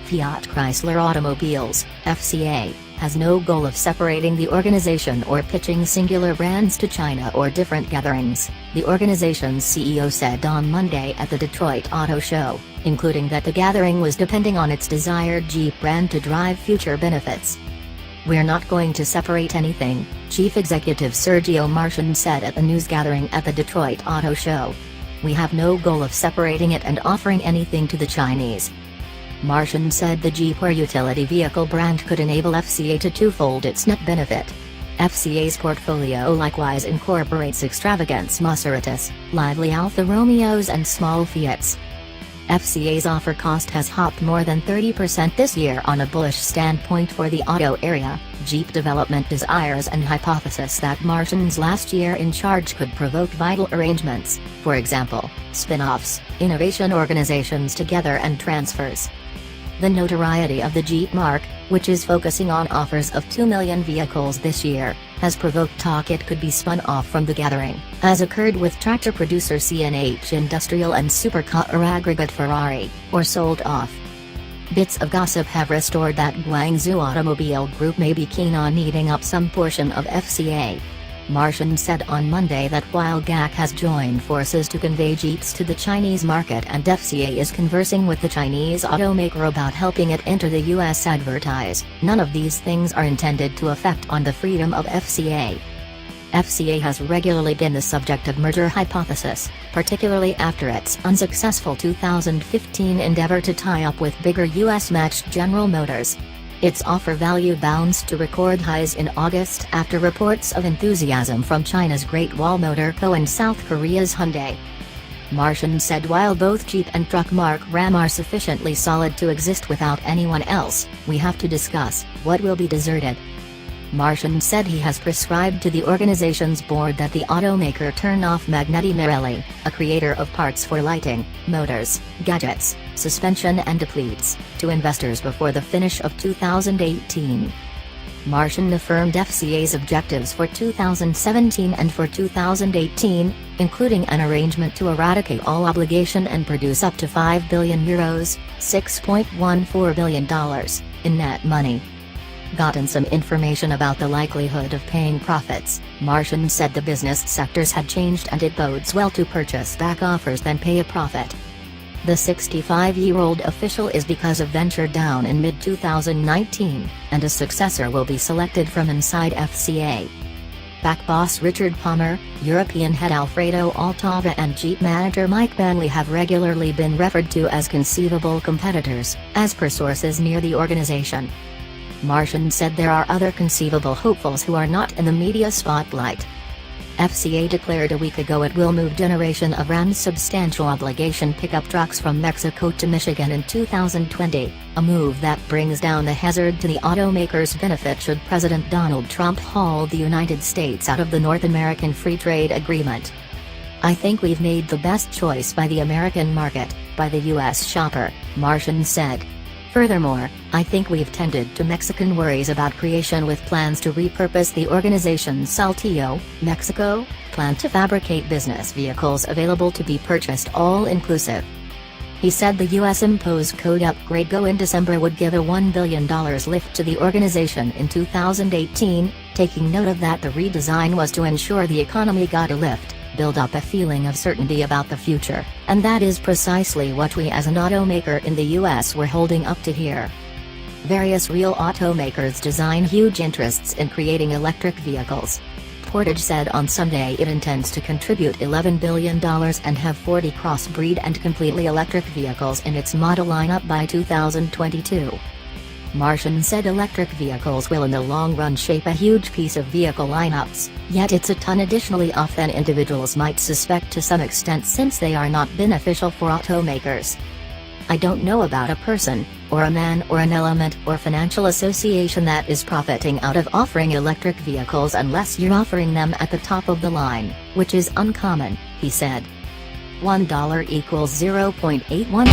Fiat Chrysler Automobiles, FCA, has no goal of separating the organization or pitching singular brands to China or different gatherings, the organization's CEO said on Monday at the Detroit Auto Show, including that the gathering was depending on its desired Jeep brand to drive future benefits. "We're not going to separate anything," Chief Executive Sergio Marchionne said at the news gathering at the Detroit Auto Show. "We have no goal of separating it and offering anything to the Chinese." Marchionne said the Jeep or utility vehicle brand could enable FCA to twofold its net benefit. FCA's portfolio likewise incorporates extravagance Maseratis, lively Alfa Romeos and small Fiats. FCA's offer cost has hopped more than 30% this year on a bullish standpoint for the auto area. Jeep development desires and hypothesis that Marchionne's last year in charge could provoke vital arrangements, for example, spin-offs, innovation organizations together and transfers. The notoriety of the Jeep marque, which is focusing on offers of 2 million vehicles this year, has provoked talk it could be spun off from the gathering, as occurred with tractor producer CNH Industrial and supercar aggregate Ferrari, or sold off. Bits of gossip have restored that Guangzhou Automobile Group may be keen on eating up some portion of FCA. Marchionne said on Monday that while GAC has joined forces to convey Jeeps to the Chinese market and FCA is conversing with the Chinese automaker about helping it enter the US advertise, none of these things are intended to affect on the freedom of FCA. FCA has regularly been the subject of merger hypothesis, particularly after its unsuccessful 2015 endeavor to tie up with bigger US-matched General Motors. Its offer value bounced to record highs in August after reports of enthusiasm from China's Great Wall Motor Co. and South Korea's Hyundai. Marchionne said while both Jeep and truck marque Ram are sufficiently solid to exist without anyone else, we have to discuss what will be deserted. Marchionne said he has prescribed to the organization's board that the automaker turn off Magneti Marelli, a creator of parts for lighting, motors, gadgets, suspension and depletes, to investors before the finish of 2018. Marchionne affirmed FCA's objectives for 2017 and for 2018, including an arrangement to eradicate all obligation and produce up to €5 billion, $6.14 billion, in net money. Gotten some information about the likelihood of paying profits, Marchionne said the business sectors had changed and it bodes well to purchase back offers than pay a profit. The 65-year-old official is because of venture down in mid-2019, and a successor will be selected from inside FCA. Back boss Richard Palmer, European head Alfredo Altava and Jeep manager Mike Manley have regularly been referred to as conceivable competitors, as per sources near the organization. Marchionne said there are other conceivable hopefuls who are not in the media spotlight. FCA declared a week ago it will move generation of Ram's substantial obligation pickup trucks from Mexico to Michigan in 2020, a move that brings down the hazard to the automaker's benefit should President Donald Trump haul the United States out of the North American Free Trade Agreement. "I think we've made the best choice by the American market, by the US shopper," Marchionne said. Furthermore, "I think we've tended to Mexican worries about creation with plans to repurpose the organization's Saltillo, Mexico, plant to fabricate business vehicles available to be purchased all-inclusive." He said the US imposed code upgrade go in December would give a $1 billion lift to the organization in 2018, taking note of that the redesign was to ensure the economy got a lift, build up a feeling of certainty about the future, and that is precisely what we as an automaker in the US were holding up to here. Various real automakers design huge interests in creating electric vehicles. Portage said on Sunday it intends to contribute $11 billion and have 40 crossbreed and completely electric vehicles in its model lineup by 2022. Marchionne said electric vehicles will in the long run shape a huge piece of vehicle lineups, yet it's a ton additionally off than individuals might suspect to some extent since they are not beneficial for automakers. "I don't know about a person, or a man or an element or financial association that is profiting out of offering electric vehicles unless you're offering them at the top of the line, which is uncommon," he said. $1 equals 0.81